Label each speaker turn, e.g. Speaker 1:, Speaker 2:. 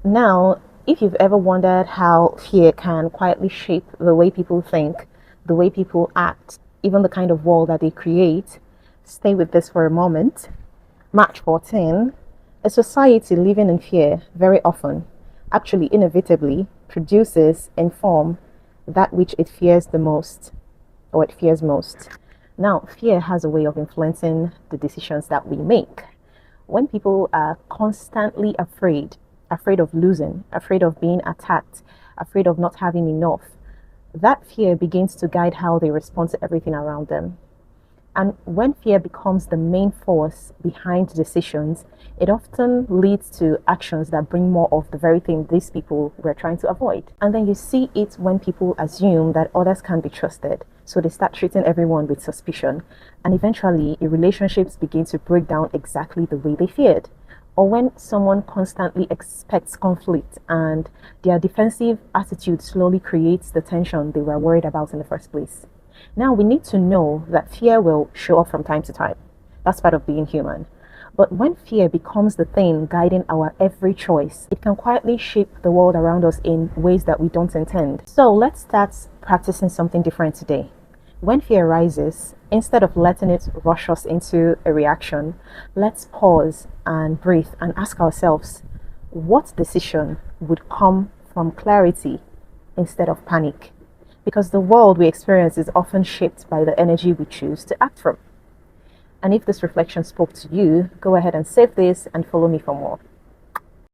Speaker 1: Now, if you've ever wondered how fear can quietly shape the way people think, the way people act, even the kind of world that they create, stay with this for a moment. March 14, a society living in fear very often, actually inevitably, produces in form that which it fears the most, or it fears most. Now, fear has a way of influencing the decisions that we make. When people are constantly afraid of losing, afraid of being attacked, afraid of not having enough, that fear begins to guide how they respond to everything around them. And when fear becomes the main force behind decisions, it often leads to actions that bring more of the very thing these people were trying to avoid. And then you see it when people assume that others can be trusted. So they start treating everyone with suspicion. And eventually, relationships begin to break down exactly the way they feared. Or when someone constantly expects conflict and their defensive attitude slowly creates the tension they were worried about in the first place. Now, we need to know that fear will show up from time to time. That's part of being human. But when fear becomes the thing guiding our every choice, it can quietly shape the world around us in ways that we don't intend. So let's start practicing something different today. When fear arises, instead of letting it rush us into a reaction, let's pause and breathe and ask ourselves, what decision would come from clarity instead of panic? Because the world we experience is often shaped by the energy we choose to act from. And if this reflection spoke to you, go ahead and save this and follow me for more.